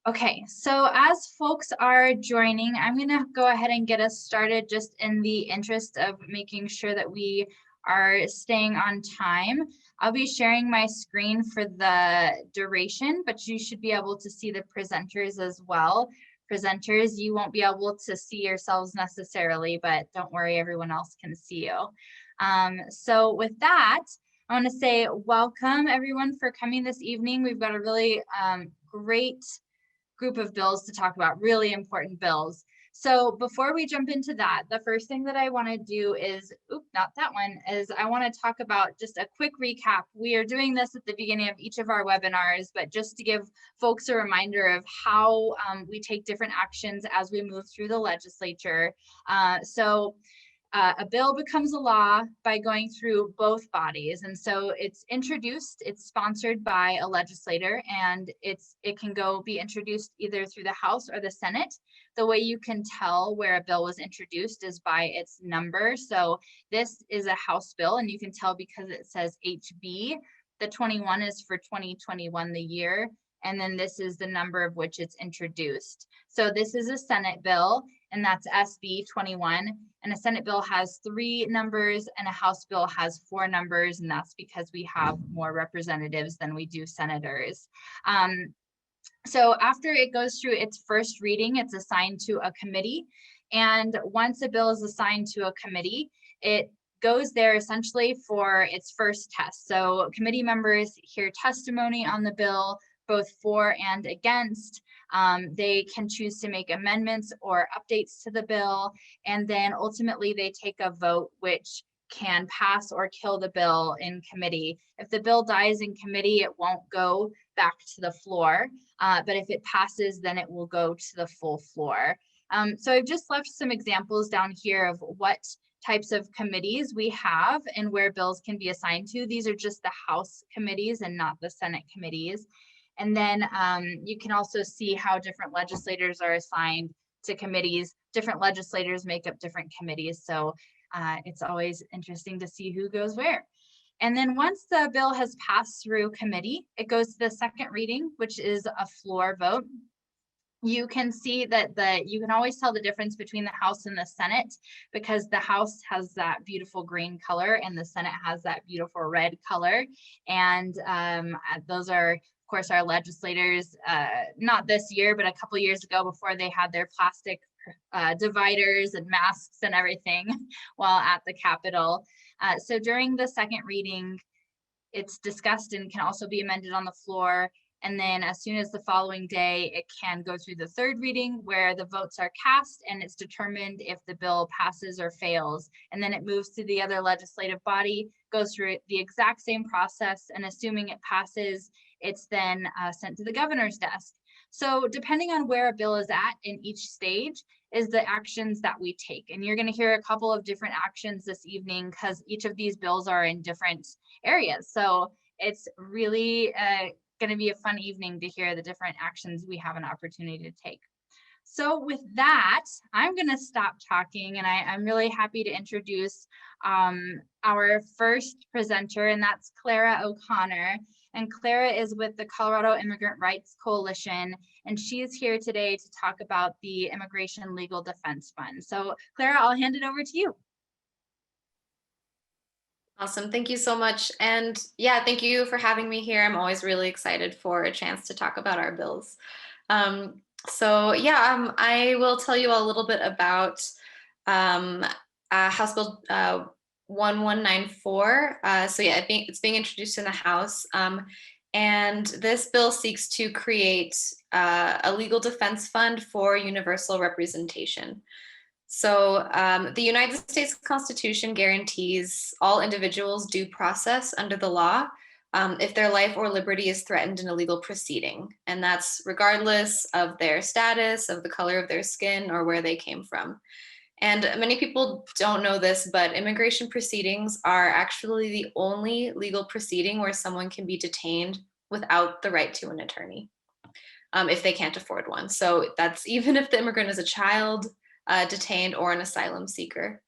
Okay, so as folks are joining, I'm going to go ahead and get us started just in the interest of making sure that we are staying on time. I'll be sharing my screen for the duration, but you should be able to see the presenters as well. Presenters, you won't be able to see yourselves necessarily, but don't worry, everyone else can see you. So with that, I want to say welcome everyone for coming this evening. We've got a really great group of bills to talk about, really important bills. So before we jump into that, the first thing that I want to do is, not that one, is I want to talk about just a quick recap. We are doing this at the beginning of each of our webinars, but just to give folks a reminder of how we take different actions as we move through the legislature. A bill becomes a law by going through both bodies. And so it's introduced, it's sponsored by a legislator, and it can be introduced either through the House or the Senate. The way you can tell where a bill was introduced is by its number. So this is a House bill, and you can tell because it says HB. The 21 is for 2021, the year. And then this is the number of which it's introduced. So this is a Senate bill, and that's SB 21. And a Senate bill has 3 numbers and a House bill has 4 numbers. And that's because we have more representatives than we do senators. So after it goes through its first reading, it's assigned to a committee. And once a bill is assigned to a committee, it goes there essentially for its first test. So committee members hear testimony on the bill, both for and against. They can choose to make amendments or updates to the bill, and then ultimately they take a vote which can pass or kill the bill in committee. If the bill dies in committee, it won't go back to the floor, but if it passes, then it will go to the full floor. So I've just left some examples down here of what types of committees we have and where bills can be assigned to. These are just the House committees and not the Senate committees. And then you can also see how different legislators are assigned to committees. Different legislators make up different committees. So it's always interesting to see who goes where. And then once the bill has passed through committee, it goes to the second reading, which is a floor vote. You can see that you can always tell the difference between the House and the Senate, because the House has that beautiful green color and the Senate has that beautiful red color. And those are, of course, our legislators, not this year, but a couple years ago, before they had their plastic dividers and masks and everything while at the Capitol. So during the second reading, it's discussed and can also be amended on the floor. And then as soon as the following day, it can go through the third reading where the votes are cast and it's determined if the bill passes or fails. And then it moves to the other legislative body, goes through the exact same process, and assuming it passes, it's then sent to the governor's desk. So depending on where a bill is at in each stage is the actions that we take. And you're going to hear a couple of different actions this evening because each of these bills are in different areas. So it's really going to be a fun evening to hear the different actions we have an opportunity to take. So with that, I'm going to stop talking, and I'm really happy to introduce our first presenter, and that's Clara O'Connor. And Clara is with the Colorado Immigrant Rights Coalition, and she is here today to talk about the Immigration Legal Defense Fund. So Clara, I'll hand it over to you. Awesome. Thank you so much. And yeah, thank you for having me here. I'm always really excited for a chance to talk about our bills. I will tell you a little bit about House Bill 1194. It's being introduced in the House. And this bill seeks to create a legal defense fund for universal representation. So the United States Constitution guarantees all individuals due process under the law if their life or liberty is threatened in a legal proceeding. And that's regardless of their status, of the color of their skin, or where they came from. And many people don't know this, but immigration proceedings are actually the only legal proceeding where someone can be detained without the right to an attorney if they can't afford one. So that's even if the immigrant is a child, detained, or an asylum seeker.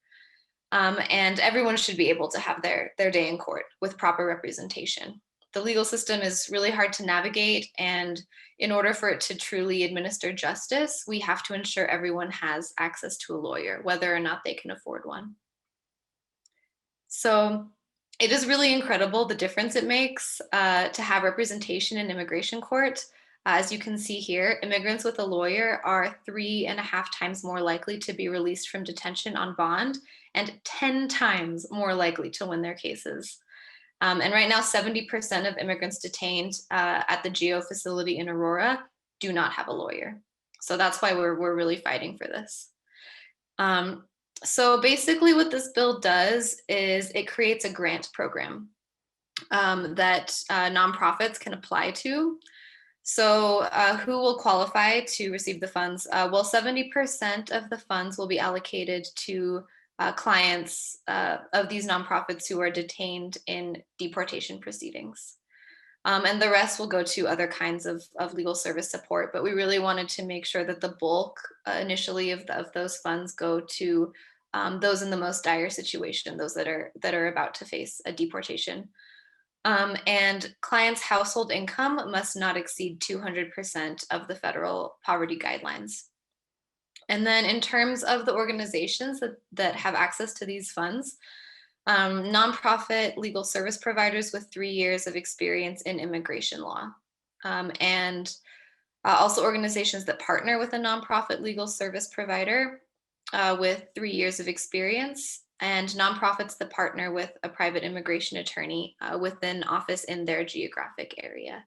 And everyone should be able to have their day in court with proper representation. the legal system is really hard to navigate, and in order for it to truly administer justice, we have to ensure everyone has access to a lawyer, whether or not they can afford one. So it is really incredible the difference it makes to have representation in immigration court. As you can see here, immigrants with a lawyer are 3.5 times more likely to be released from detention on bond and 10 times more likely to win their cases. And right now, 70% of immigrants detained at the GEO facility in Aurora do not have a lawyer. So that's why we're really fighting for this. So basically what this bill does is it creates a grant program that nonprofits can apply to. So who will qualify to receive the funds? Well, 70% of the funds will be allocated to clients of these nonprofits who are detained in deportation proceedings. And the rest will go to other kinds of legal service support. But we really wanted to make sure that the bulk initially of those funds go to those in the most dire situation, those that are about to face a deportation. And clients' household income must not exceed 200% of the federal poverty guidelines. And then in terms of the organizations that have access to these funds, nonprofit legal service providers with 3 years of experience in immigration law, and also organizations that partner with a nonprofit legal service provider with 3 years of experience, and nonprofits that partner with a private immigration attorney with an office in their geographic area.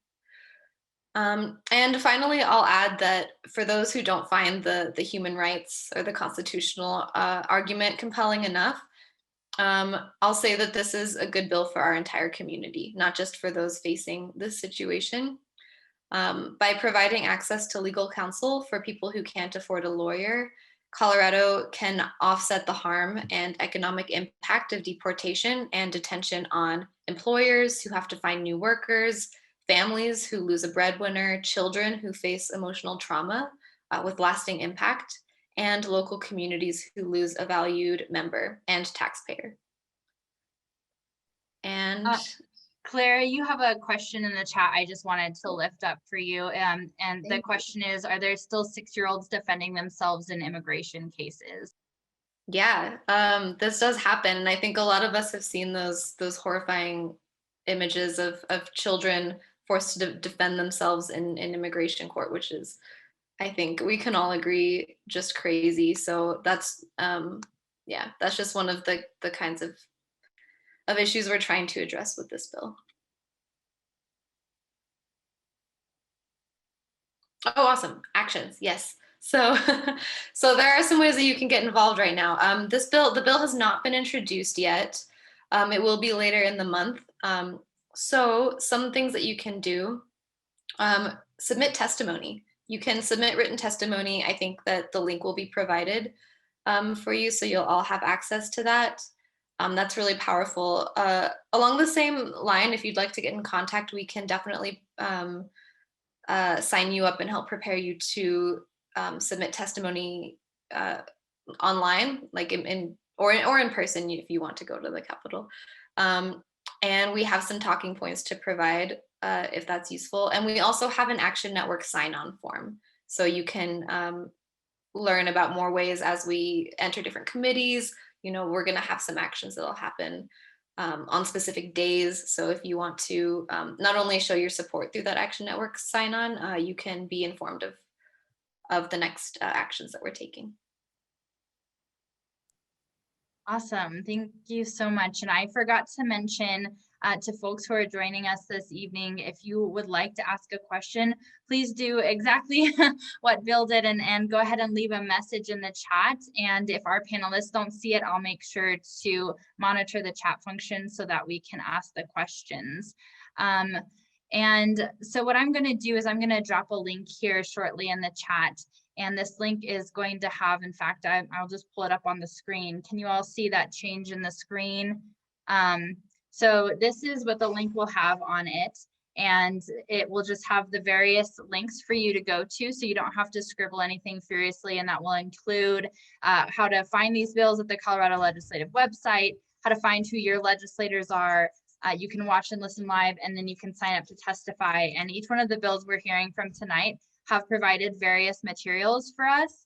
And finally, I'll add that for those who don't find the human rights or the constitutional argument compelling enough, I'll say that this is a good bill for our entire community, not just for those facing this situation. By providing access to legal counsel for people who can't afford a lawyer, Colorado can offset the harm and economic impact of deportation and detention on employers who have to find new workers, families who lose a breadwinner, children who face emotional trauma with lasting impact, and local communities who lose a valued member and taxpayer. And Claire, you have a question in the chat I just wanted to lift up for you. And the question is, are there still 6-year-olds defending themselves in immigration cases? yeah, this does happen. And I think a lot of us have seen those horrifying images of children forced to defend themselves in immigration court, which is, I think we can all agree, just crazy. So that's, yeah, that's just one of the kinds of issues we're trying to address with this bill. Oh, awesome. Actions. Yes. So, so there are some ways that you can get involved right now. The bill has not been introduced yet. It will be later in the month. So some things that you can do, submit testimony. You can submit written testimony. I think that the link will be provided for you, so you'll all have access to that. That's really powerful. Along the same line, if you'd like to get in contact, we can definitely sign you up and help prepare you to submit testimony online, like in person if you want to go to the Capitol. And we have some talking points to provide if that's useful. And we also have an Action Network sign-on form, so you can learn about more ways as we enter different committees. You know, we're going to have some actions that'll happen on specific days. So if you want to not only show your support through that Action Network sign-on, you can be informed of the next actions that we're taking. Awesome. Thank you so much. And I forgot to mention to folks who are joining us this evening, if you would like to ask a question, please do exactly what Bill did and go ahead and leave a message in the chat. And if our panelists don't see it, I'll make sure to monitor the chat function so that we can ask the questions. And so what I'm going to do is I'm going to drop a link here shortly in the chat. And this link is going to have, in fact, I'll just pull it up on the screen. Can you all see that change in the screen? So this is what the link will have on it. And it will just have the various links for you to go to, so you don't have to scribble anything furiously. And that will include how to find these bills at the Colorado Legislative website, how to find who your legislators are, You can watch and listen live, and then you can sign up to testify. And each one of the bills we're hearing from tonight have provided various materials for us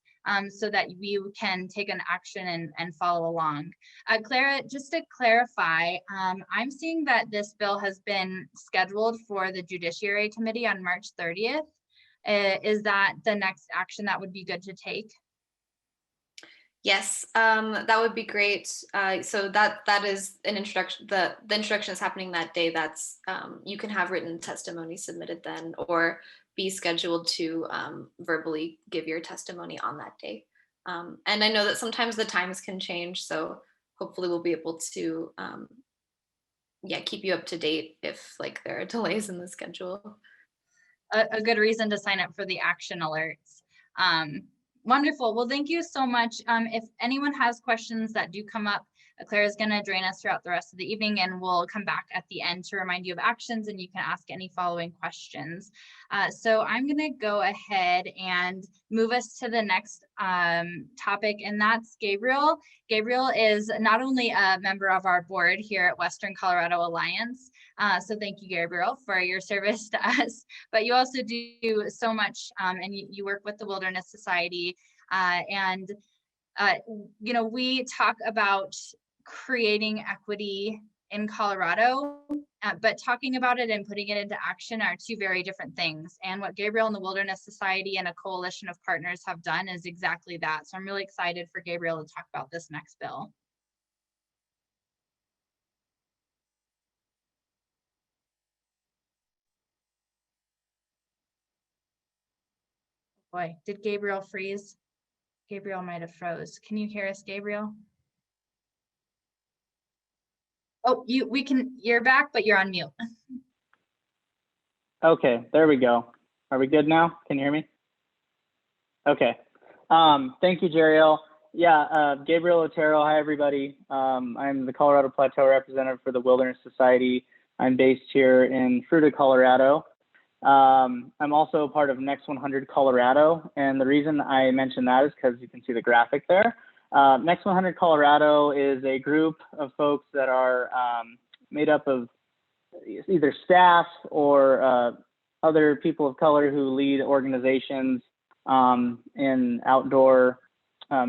so that we can take an action and follow along. Clara, just to clarify, I'm seeing that this bill has been scheduled for the Judiciary Committee on March 30th. Is that the next action that would be good to take? Yes, that would be great. So that is an introduction. The introduction is happening that day. That's you can have written testimony submitted then, or be scheduled to verbally give your testimony on that day. And I know that sometimes the times can change, so hopefully we'll be able to keep you up to date if like there are delays in the schedule. A good reason to sign up for the action alerts. Wonderful. Well, thank you so much. If anyone has questions that do come up, Claire is going to join us throughout the rest of the evening, and we'll come back at the end to remind you of actions, and you can ask any following questions. So I'm going to go ahead and move us to the next topic, and that's Gabriel. Gabriel is not only a member of our board here at Western Colorado Alliance, so thank you, Gabriel, for your service to us, but you also do so much, and you work with the Wilderness Society, you know, we talk about creating equity in Colorado, but talking about it and putting it into action are two very different things. And what Gabriel and the Wilderness Society and a coalition of partners have done is exactly that. So I'm really excited for Gabriel to talk about this next bill. Boy, did Gabriel freeze? Gabriel might have froze. Can you hear us, Gabriel? Oh, you're back, but you're on mute. Okay, there we go. Are we good now? Can you hear me? Okay. Thank you, Jeriel. Yeah, Gabriel Otero. Hi, everybody. I'm the Colorado Plateau representative for the Wilderness Society. I'm based here in Fruita, Colorado. I'm also part of Next 100 Colorado, and the reason I mention that is because you can see the graphic there. Next 100 Colorado is a group of folks that are made up of either staff or other people of color who lead organizations in outdoor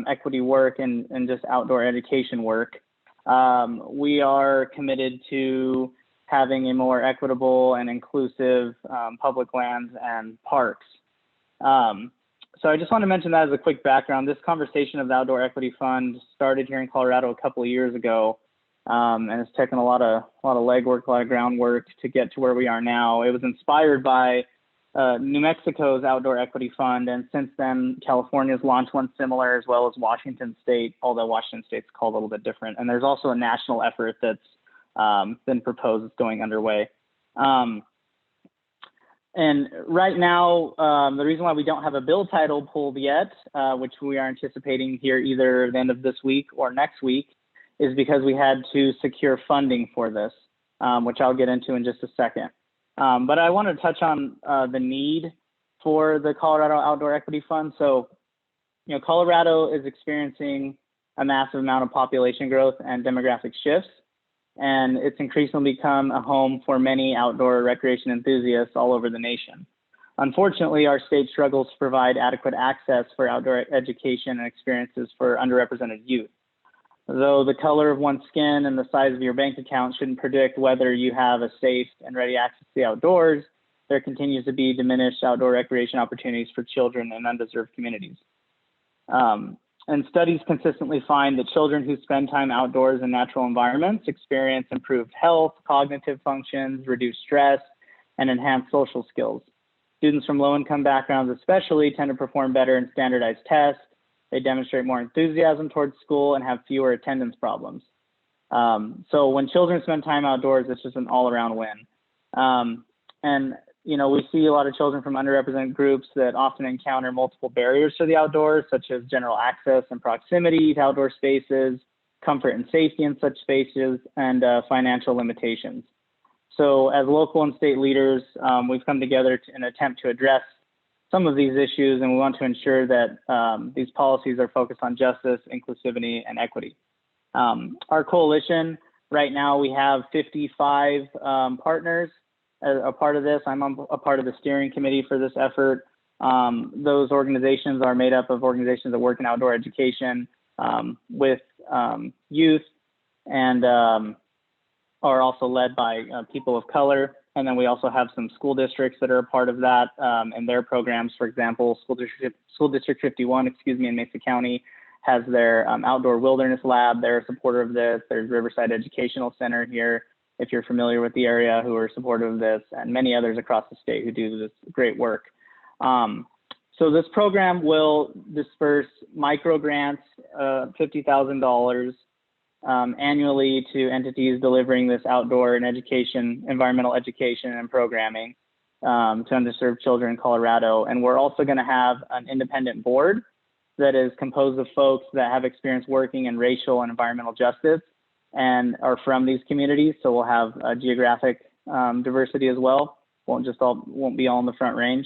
equity work and just outdoor education work. We are committed to having a more equitable and inclusive public lands and parks. So I just want to mention that as a quick background. This conversation of the Outdoor Equity Fund started here in Colorado a couple of years ago, and it's taken a lot of legwork, a lot of groundwork to get to where we are now. It was inspired by New Mexico's Outdoor Equity Fund, and since then, California's launched one similar, as well as Washington State, although Washington State's called a little bit different. And there's also a national effort that's been proposed, it's going underway. And right now, the reason why we don't have a bill title pulled yet, which we are anticipating here either the end of this week or next week, is because we had to secure funding for this, which I'll get into in just a second. But I want to touch on the need for the Colorado Outdoor Equity Fund. So, you know, Colorado is experiencing a massive amount of population growth and demographic shifts, and it's increasingly become a home for many outdoor recreation enthusiasts all over the nation. Unfortunately, our state struggles to provide adequate access for outdoor education and experiences for underrepresented youth. Though the color of one's skin and the size of your bank account shouldn't predict whether you have a safe and ready access to the outdoors, there continues to be diminished outdoor recreation opportunities for children in undeserved communities. And studies consistently find that children who spend time outdoors in natural environments experience improved health, cognitive functions, reduced stress, and enhanced social skills. Students from low-income backgrounds especially tend to perform better in standardized tests. They demonstrate more enthusiasm towards school and have fewer attendance problems. So when children spend time outdoors, it's just an all-around win. And you know, we see a lot of children from underrepresented groups that often encounter multiple barriers to the outdoors, such as general access and proximity to outdoor spaces, comfort and safety in such spaces, and financial limitations. So as local and state leaders, we've come together in an attempt to address some of these issues, and we want to ensure that these policies are focused on justice, inclusivity, and equity. Our coalition Right now we have 55 partners as a part of this. I'm a part of the steering committee for this effort. Those organizations are made up of organizations that work in outdoor education with youth, and are also led by people of color. And then we also have some school districts that are a part of that and their programs. For example, School District 51, in Mesa County has their outdoor wilderness lab. They're a supporter of this. There's Riverside Educational Center here, if you're familiar with the area, who are supportive of this, and many others across the state who do this great work. So this program will disperse micro grants, $50,000 annually to entities delivering this outdoor and environmental education and programming to underserved children in Colorado. And we're also going to have an independent board that is composed of folks that have experience working in racial and environmental justice and are from these communities. So we'll have geographic diversity as well. Won't be all in the Front Range.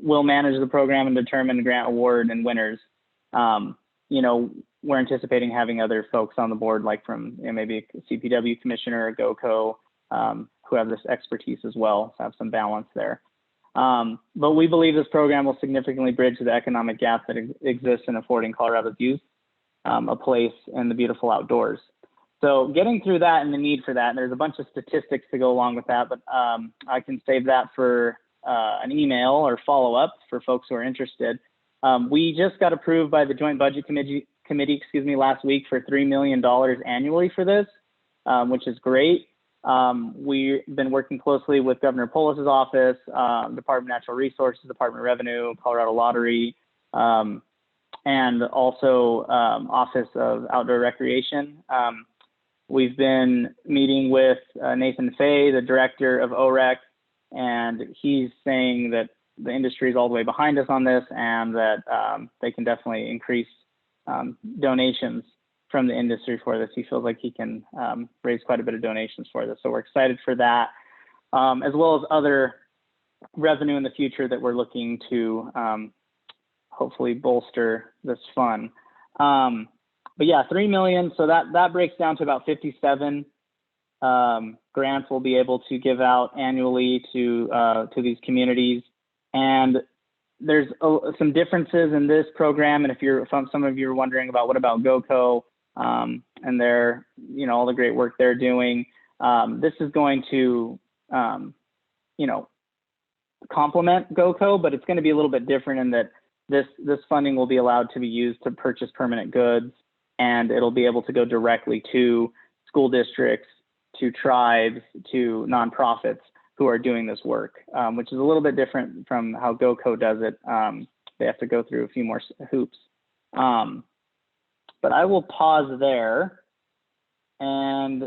We'll manage the program and determine grant award and winners. We're anticipating having other folks on the board, like from maybe a CPW commissioner, a GOCO, who have this expertise as well, so have some balance there. But we believe this program will significantly bridge the economic gap that exists in affording Colorado's youth a place in the beautiful outdoors. So getting through that and the need for that, and there's a bunch of statistics to go along with that, but I can save that for an email or follow-up for folks who are interested. We just got approved by the Joint Budget Committee, last week for $3 million annually for this, which is great. We've been working closely with Governor Polis's office, Department of Natural Resources, Department of Revenue, Colorado Lottery, and also Office of Outdoor Recreation. We've been meeting with Nathan Fay, the director of OREC, and he's saying that the industry is all the way behind us on this, and that they can definitely increase donations from the industry for this. He feels like he can raise quite a bit of donations for this. So we're excited for that, as well as other revenue in the future that we're looking to hopefully bolster this fund. But yeah, 3 million. So that breaks down to about 57 grants we'll be able to give out annually to these communities. And there's some differences in this program. And if some of you are wondering about what about GOCO and their, all the great work they're doing, this is going to, complement GOCO, but it's going to be a little bit different in that this funding will be allowed to be used to purchase permanent goods, and it'll be able to go directly to school districts, to tribes, to nonprofits who are doing this work, which is a little bit different from how GOCO does it. They have to go through a few more hoops. But I will pause there. And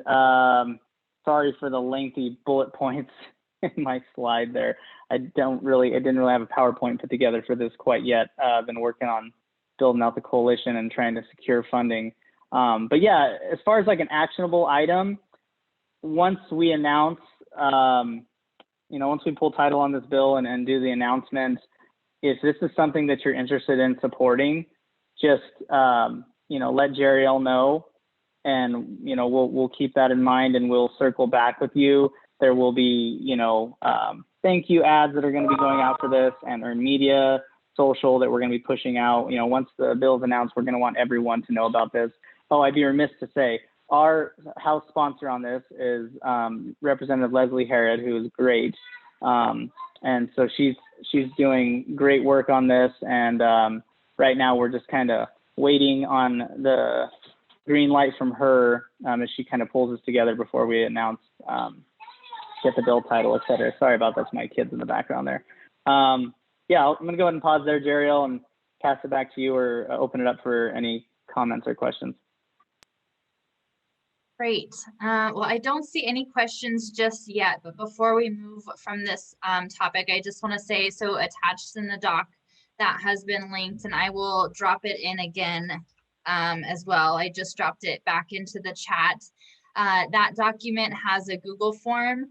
sorry for the lengthy bullet points in my slide there. I didn't really have a PowerPoint put together for this quite yet. I've been working on building out the coalition and trying to secure funding. But yeah, as far as like an actionable item, once we announce, once we pull title on this bill and do the announcement, if this is something that you're interested in supporting, just, let Jeriel know, and, we'll keep that in mind, and we'll circle back with you. There will be, thank you ads that are going to be going out for this, and earned media, social that we're going to be pushing out. Once the bill is announced, we're going to want everyone to know about this. Oh, I'd be remiss to say, our House sponsor on this is Representative Leslie Herod, who is great. And so she's doing great work on this. And right now we're just kind of waiting on the green light from her as she kind of pulls this together before we announce, get the bill title, et cetera. Sorry about that to my kids in the background there. Yeah, I'm going to go ahead and pause there, Jeriel, and pass it back to you, or open it up for any comments or questions. Great. Well, I don't see any questions just yet, but before we move from this topic, I just want to say, so attached in the doc that has been linked, and I will drop it in again as well. I just dropped it back into the chat. That document has a Google form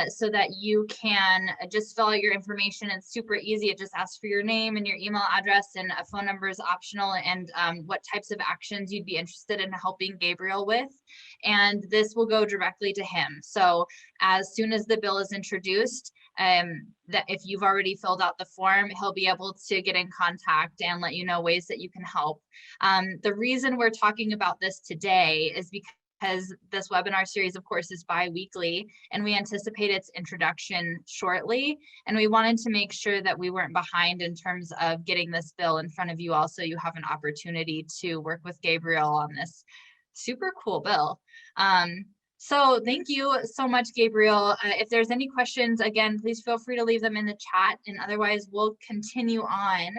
so that you can just fill out your information. It's super easy. It just asks for your name and your email address, and a phone number is optional, and what types of actions you'd be interested in helping Gabriel with. And this will go directly to him. So as soon as the bill is introduced, that if you've already filled out the form, he'll be able to get in contact and let you know ways that you can help. The reason we're talking about this today is because this webinar series, of course, is bi-weekly, and we anticipate its introduction shortly. And we wanted to make sure that we weren't behind in terms of getting this bill in front of you all, so you have an opportunity to work with Gabriel on this super cool bill. So thank you so much, Gabriel. If there's any questions, again, please feel free to leave them in the chat, and otherwise we'll continue on.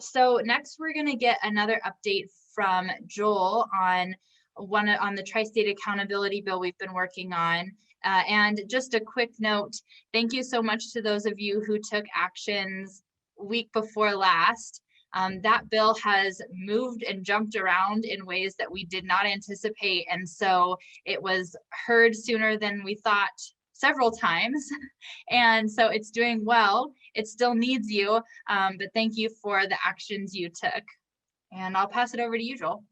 So next we're going to get another update from Joel on the Tri-State Accountability Bill we've been working on. And just a quick note, thank you so much to those of you who took actions week before last. That bill has moved and jumped around in ways that we did not anticipate. And so it was heard sooner than we thought several times. And so it's doing well. It still needs you, but thank you for the actions you took. And I'll pass it over to you, Joel.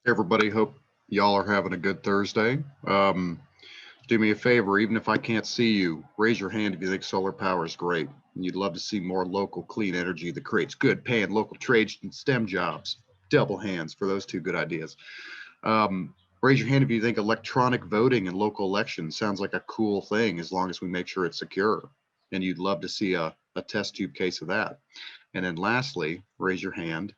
Hey everybody, hope y'all are having a good Thursday. Do me a favor, even if I can't see you, raise your hand if you think solar power is great and you'd love to see more local clean energy that creates good paying local trades and STEM jobs. Double hands for those two good ideas. Raise your hand if you think electronic voting in local elections sounds like a cool thing, as long as we make sure it's secure, and you'd love to see a test tube case of that. And then lastly, raise your hand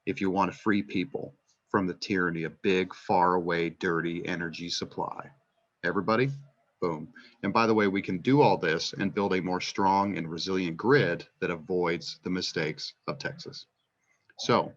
if you want to free people from the tyranny of big, far away, dirty energy supply. Everybody? Boom. And by the way, we can do all this and build a more strong and resilient grid that avoids the mistakes of Texas. So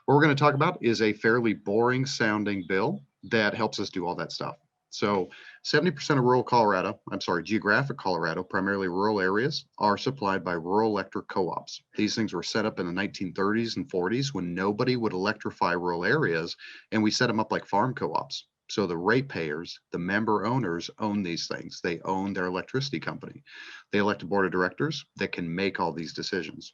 what we're going to talk about is a fairly boring sounding bill that helps us do all that stuff. So 70% of rural Colorado, geographic Colorado, primarily rural areas, are supplied by rural electric co-ops. These things were set up in the 1930s and 40s when nobody would electrify rural areas, and we set them up like farm co-ops. So the ratepayers, the member owners, own these things. They own their electricity company. They elect a board of directors that can make all these decisions.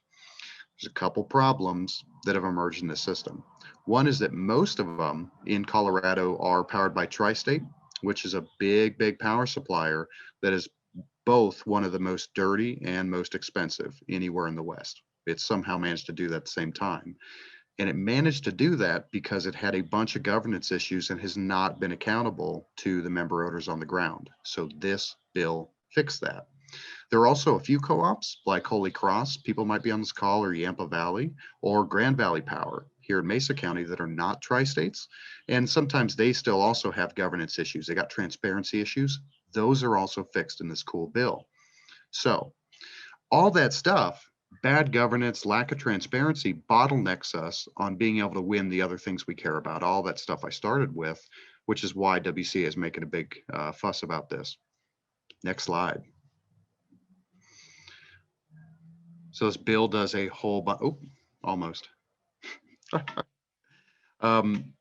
There's a couple problems that have emerged in this system. One is that most of them in Colorado are powered by Tri-State, which is a big, big power supplier that is both one of the most dirty and most expensive anywhere in the West. It somehow managed to do that at the same time. And it managed to do that because it had a bunch of governance issues and has not been accountable to the member owners on the ground. So this bill fixed that. There are also a few co-ops like Holy Cross, people might be on this call, or Yampa Valley, or Grand Valley Power here in Mesa County that are not tri-states. And sometimes they still also have governance issues. They got transparency issues. Those are also fixed in this cool bill. So all that stuff, bad governance, lack of transparency, bottlenecks us on being able to win the other things we care about. All that stuff I started with, which is why WCA is making a big fuss about this. Next slide. So this bill does a whole bunch, almost.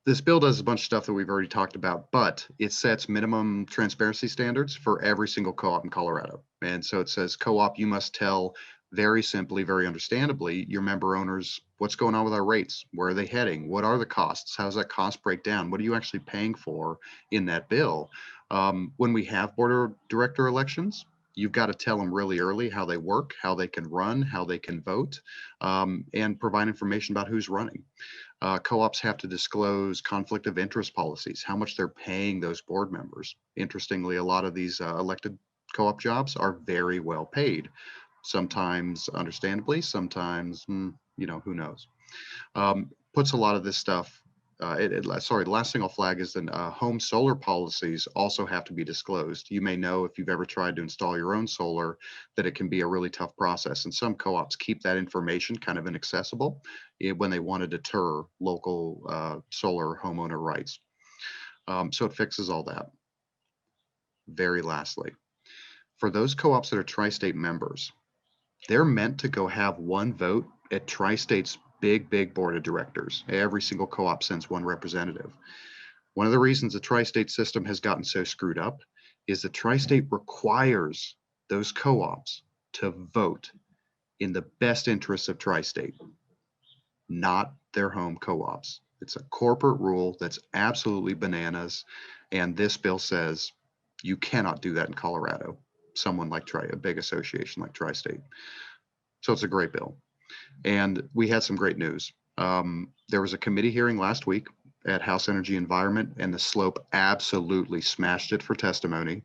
This bill does a bunch of stuff that we've already talked about, but it sets minimum transparency standards for every single co-op in Colorado. And so it says, co-op, you must tell very simply, very understandably, your member owners, what's going on with our rates? Where are they heading? What are the costs? How does that cost break down? What are you actually paying for in that bill? When we have board of director elections, you've got to tell them really early how they work, how they can run, how they can vote, and provide information about who's running. Co-ops have to disclose conflict of interest policies, how much they're paying those board members. Interestingly, a lot of these elected co-op jobs are very well paid. Sometimes understandably, sometimes, who knows. Puts a lot of this stuff, the last thing I'll flag is that home solar policies also have to be disclosed. You may know, if you've ever tried to install your own solar, that it can be a really tough process. And some co-ops keep that information kind of inaccessible when they want to deter local solar homeowner rights. So it fixes all that. Very lastly, for those co-ops that are tri-state members, they're meant to go have one vote at Tri-State's big board of directors. Every single co-op sends one representative. One of the reasons the tri-state system has gotten so screwed up is the tri-state requires those co-ops to vote in the best interests of tri-state, not their home co-ops. It's a corporate rule that's absolutely bananas. And this bill says you cannot do that in Colorado, someone like a big association like Tri-State. So it's a great bill. And we had some great news. There was a committee hearing last week at House Energy Environment, and the Slope absolutely smashed it for testimony.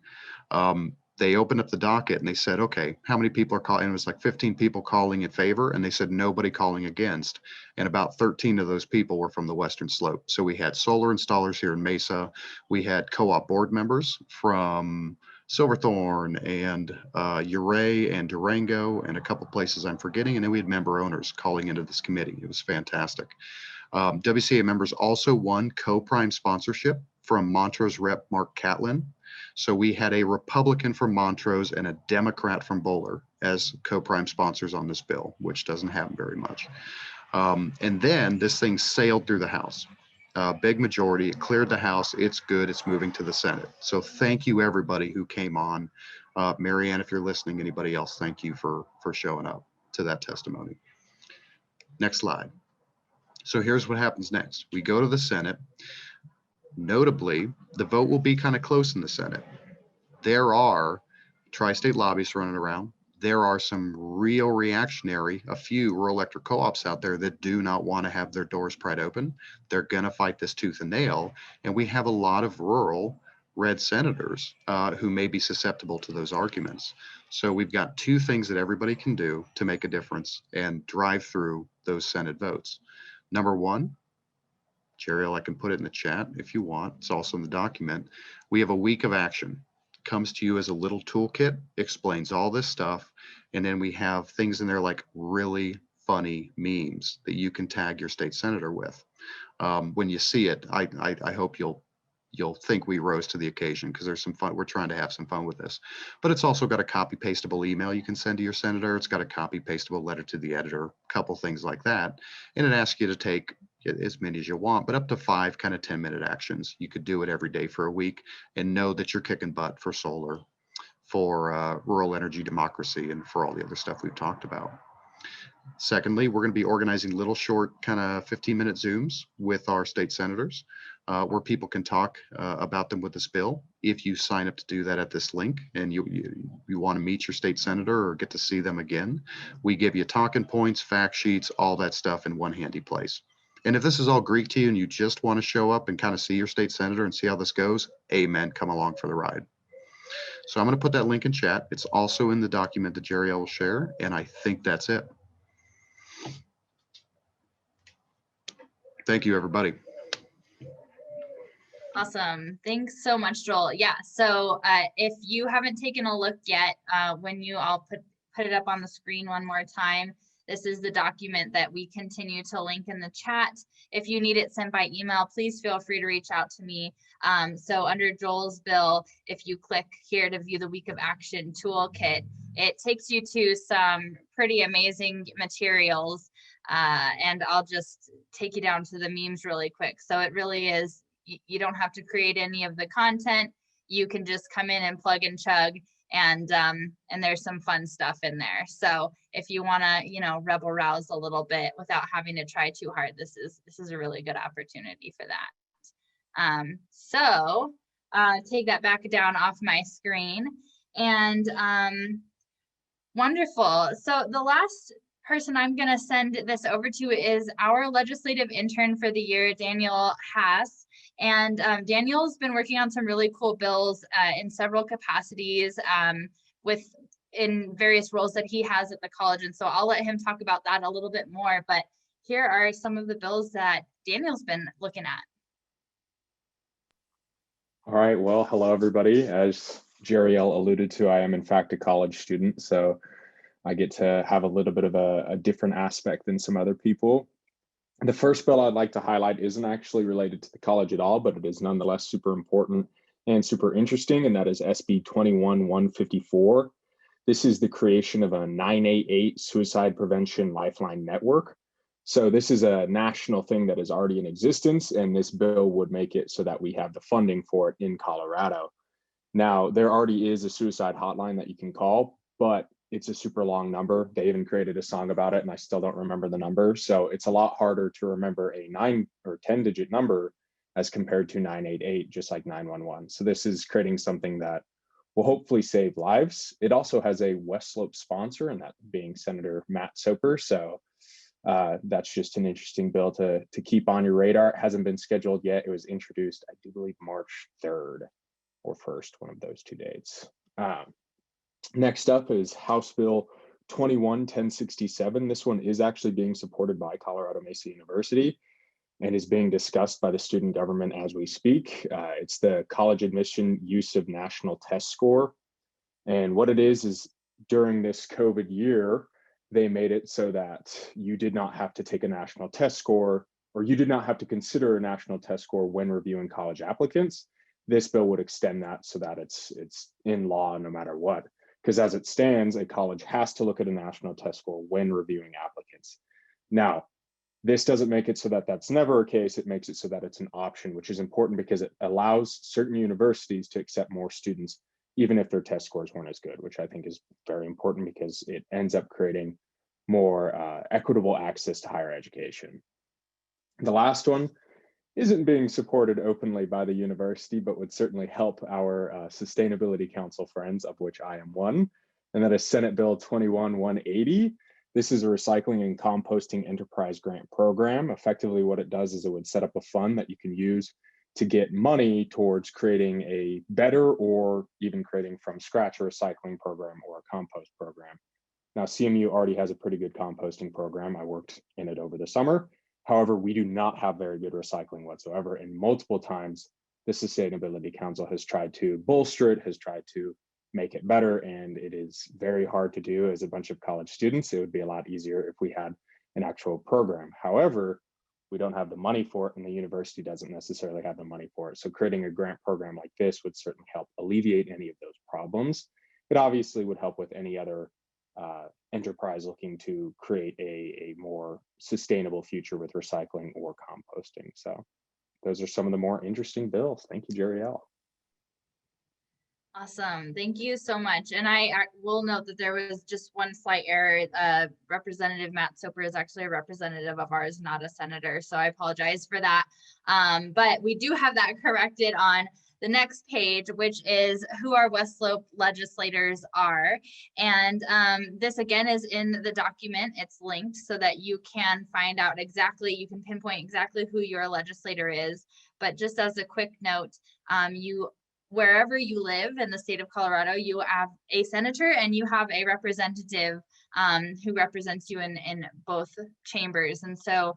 They opened up the docket and they said, okay, how many people are calling? And it was like 15 people calling in favor, and they said nobody calling against. And about 13 of those people were from the Western Slope. So we had solar installers here in Mesa. We had co-op board members from Silverthorne and Uray and Durango and a couple places I'm forgetting. And then we had member owners calling into this committee. It was fantastic. WCA members also won co-prime sponsorship from Montrose Rep Mark Catlin. So we had a Republican from Montrose and a Democrat from Bowler as co-prime sponsors on this bill, which doesn't happen very much. And then this thing sailed through the House. Big majority, it cleared the House. It's good. It's moving to the Senate. So thank you everybody who came on. Marianne, if you're listening, anybody else, thank you for showing up to that testimony. Next slide. So here's what happens next. We go to the Senate. Notably, the vote will be kind of close in the Senate. There are tri-state lobbyists running around. There are some real reactionary, a few rural electric co-ops out there that do not want to have their doors pried open. They're going to fight this tooth and nail. And we have a lot of rural red senators who may be susceptible to those arguments. So we've got two things that everybody can do to make a difference and drive through those Senate votes. Number one, Jeriel, I can put it in the chat if you want. It's also in the document. We have a week of action. It comes to you as a little toolkit, explains all this stuff. And then we have things in there like really funny memes that you can tag your state senator with. When you see it, I hope you'll think we rose to the occasion, because there's some fun. We're trying to have some fun with this. But it's also got a copy pastable email you can send to your senator. It's got a copy pastable letter to the editor, a couple things like that. And it asks you to take as many as you want, but up to 5 kind of 10-minute actions. You could do it every day for a week and know that you're kicking butt for solar, for rural energy democracy, and for all the other stuff we've talked about. Secondly, we're going to be organizing little short kind of 15-minute Zooms with our state senators where people can talk about them with this bill. If you sign up to do that at this link and you want to meet your state senator or get to see them again, we give you talking points, fact sheets, all that stuff in one handy place. And if this is all Greek to you and you just want to show up and kind of see your state senator and see how this goes, amen, come along for the ride. So I'm going to put that link in chat. It's also in the document that Jeriel will share, and I think that's it. Thank you, everybody. Awesome. Thanks so much, Joel. Yeah, so if you haven't taken a look yet, I'll put it up on the screen one more time. This is the document that we continue to link in the chat. If you need it sent by email, please feel free to reach out to me. So under Joel's bill, if you click here to view the Week of Action Toolkit, it takes you to some pretty amazing materials. And I'll just take you down to the memes really quick. So it really is, you don't have to create any of the content. You can just come in and plug and chug, and there's some fun stuff in there. So if you want to, rebel rouse a little bit without having to try too hard, this is a really good opportunity for that. So take that back down off my screen, and wonderful. So the last person I'm going to send this over to is our legislative intern for the year, Daniel Haas. And Daniel's been working on some really cool bills in several capacities in various roles that he has at the college. And so I'll let him talk about that a little bit more. But here are some of the bills that Daniel's been looking at. All right, well, hello, everybody. As Jeriel alluded to, I am in fact a college student, so I get to have a little bit of a different aspect than some other people. The first bill I'd like to highlight isn't actually related to the college at all, but it is nonetheless super important and super interesting, and that is SB 21-154. This is the creation of a 988 suicide prevention lifeline network. So this is a national thing that is already in existence, and this bill would make it so that we have the funding for it in Colorado. Now, there already is a suicide hotline that you can call, but it's a super long number. They even created a song about it, and I still don't remember the number. So it's a lot harder to remember a 9 or 10-digit number as compared to 988, just like 911. So this is creating something that will hopefully save lives. It also has a West Slope sponsor, and that being Senator Matt Soper. So that's just an interesting bill to keep on your radar. It hasn't been scheduled yet. It was introduced, I do believe, March 3rd or 1st, one of those two dates. Next up is House Bill 21-1067. This one is actually being supported by Colorado Mesa University and is being discussed by the student government as we speak. It's the college admission use of national test score. And what it is during this COVID year, they made it so that you did not have to take a national test score, or you did not have to consider a national test score when reviewing college applicants. This bill would extend that so that it's in law no matter what. Because as it stands, a college has to look at a national test score when reviewing applicants. Now, this doesn't make it so that that's never a case. It makes it so that it's an option, which is important because it allows certain universities to accept more students, even if their test scores weren't as good, which I think is very important because it ends up creating more equitable access to higher education. The last one isn't being supported openly by the university, but would certainly help our Sustainability Council friends, of which I am one, and that is Senate Bill 21-180. This is a recycling and composting enterprise grant program. Effectively, what it does is it would set up a fund that you can use to get money towards creating a better or even creating from scratch a recycling program or a compost program. Now, CMU already has a pretty good composting program. I worked in it over the summer. However, we do not have very good recycling whatsoever. And multiple times, the Sustainability Council has tried to bolster it, has tried to make it better, and it is very hard to do as a bunch of college students. It would be a lot easier if we had an actual program. However, we don't have the money for it, and the university doesn't necessarily have the money for it. So creating a grant program like this would certainly help alleviate any of those problems. It obviously would help with any other enterprise looking to create a more sustainable future with recycling or composting. So those are some of the more interesting bills. Thank you, Jeriel. Awesome. Thank you so much. And I will note that there was just one slight error. Representative Matt Soper is actually a representative of ours, not a senator. So I apologize for that. But we do have that corrected on the next page, which is who our West Slope legislators are. And this again is in the document. It's linked so that you can find out exactly, you can pinpoint exactly who your legislator is. But just as a quick note, wherever you live in the state of Colorado, you have a senator and you have a representative who represents you in both chambers. And so,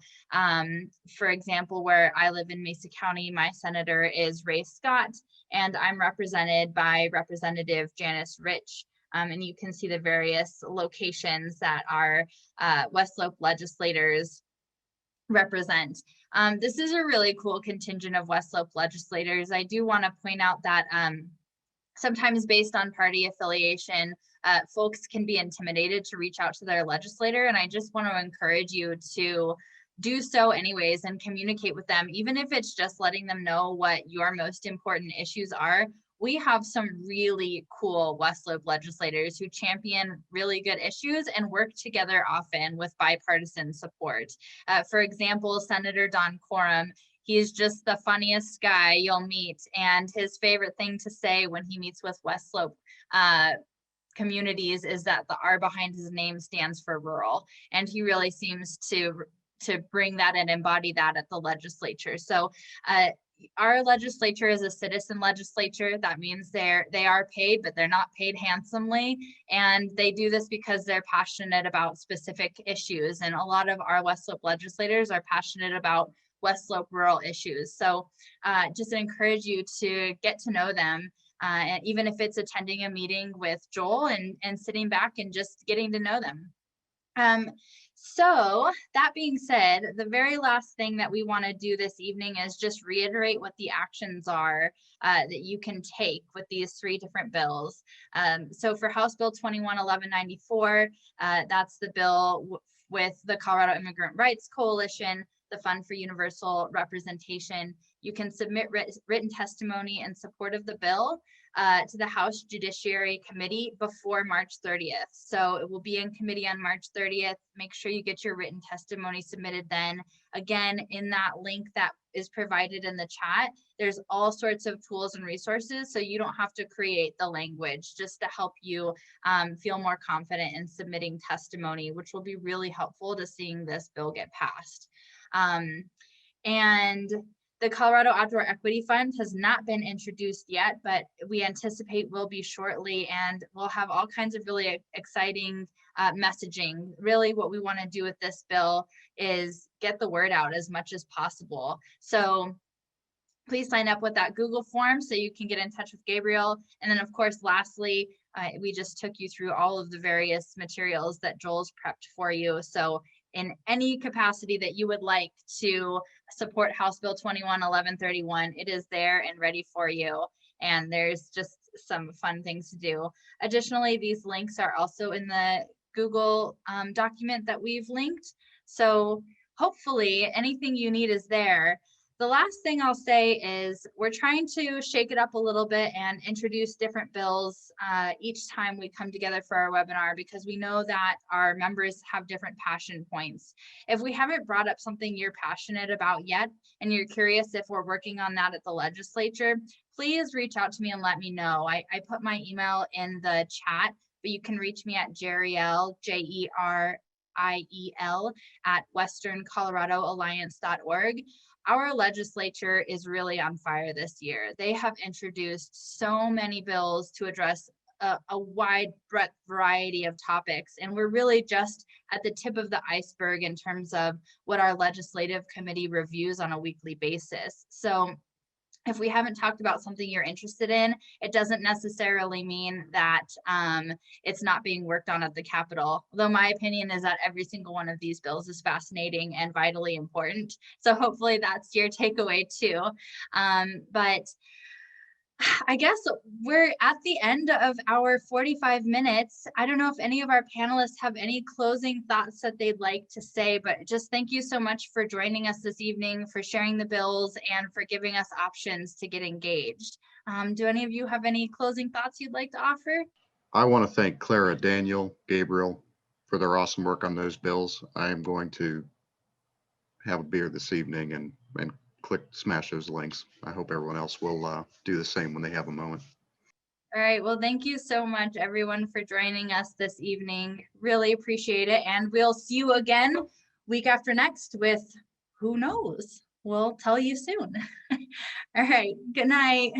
for example, where I live in Mesa County, my senator is Ray Scott, and I'm represented by Representative Janice Rich. And you can see the various locations that our West Slope legislators represent. This is a really cool contingent of West Slope legislators. I do want to point out that sometimes based on party affiliation, folks can be intimidated to reach out to their legislator. And I just want to encourage you to do so anyways and communicate with them, even if it's just letting them know what your most important issues are. We have some really cool West Slope legislators who champion really good issues and work together often with bipartisan support. For example, Senator Don Quorum, he's just the funniest guy you'll meet. And his favorite thing to say when he meets with West Slope communities is that the R behind his name stands for rural. And he really seems to bring that and embody that at the legislature. So our legislature is a citizen legislature. That means they are paid, but they're not paid handsomely. And they do this because they're passionate about specific issues. And a lot of our West Slope legislators are passionate about West Slope rural issues. So just encourage you to get to know them. And even if it's attending a meeting with Joel and sitting back and just getting to know them. So that being said, the very last thing that we want to do this evening is just reiterate what the actions are that you can take with these 3 different bills. So for House Bill 211194, that's the bill with the Colorado Immigrant Rights Coalition, the Fund for Universal Representation. You can submit written testimony in support of the bill to the House Judiciary Committee before March 30th. So it will be in committee on March 30th. Make sure you get your written testimony submitted then. Again, in that link that is provided in the chat, there's all sorts of tools and resources, so you don't have to create the language, just to help you feel more confident in submitting testimony, which will be really helpful to seeing this bill get passed. And the Colorado Outdoor Equity Fund has not been introduced yet, but we anticipate will be shortly, and we'll have all kinds of really exciting messaging. Really what we want to do with this bill is get the word out as much as possible. So please sign up with that Google form so you can get in touch with Gabriel. And then of course, lastly, we just took you through all of the various materials that Joel's prepped for you. So in any capacity that you would like to support House Bill 211131, it is there and ready for you. And there's just some fun things to do. Additionally, these links are also in the Google document that we've linked. So hopefully anything you need is there. The last thing I'll say is we're trying to shake it up a little bit and introduce different bills each time we come together for our webinar, because we know that our members have different passion points. If we haven't brought up something you're passionate about yet, and you're curious if we're working on that at the legislature, please reach out to me and let me know. I put my email in the chat, but you can reach me at Jeriel, Jeriel, at westerncoloradoalliance.org. Our legislature is really on fire this year. They have introduced so many bills to address a wide breadth variety of topics, and we're really just at the tip of the iceberg in terms of what our legislative committee reviews on a weekly basis. So if we haven't talked about something you're interested in, it doesn't necessarily mean that it's not being worked on at the Capitol. Although my opinion is that every single one of these bills is fascinating and vitally important. So hopefully that's your takeaway too. But I guess we're at the end of our 45 minutes. I don't know if any of our panelists have any closing thoughts that they'd like to say, but just thank you so much for joining us this evening, for sharing the bills, and for giving us options to get engaged. Do any of you have any closing thoughts you'd like to offer? I want to thank Clara, Daniel, Gabriel for their awesome work on those bills. I am going to have a beer this evening and smash those links. I hope everyone else will do the same when they have a moment. All right, well, thank you so much everyone for joining us this evening. Really appreciate it. And we'll see you again week after next with who knows? We'll tell you soon. All right, good night.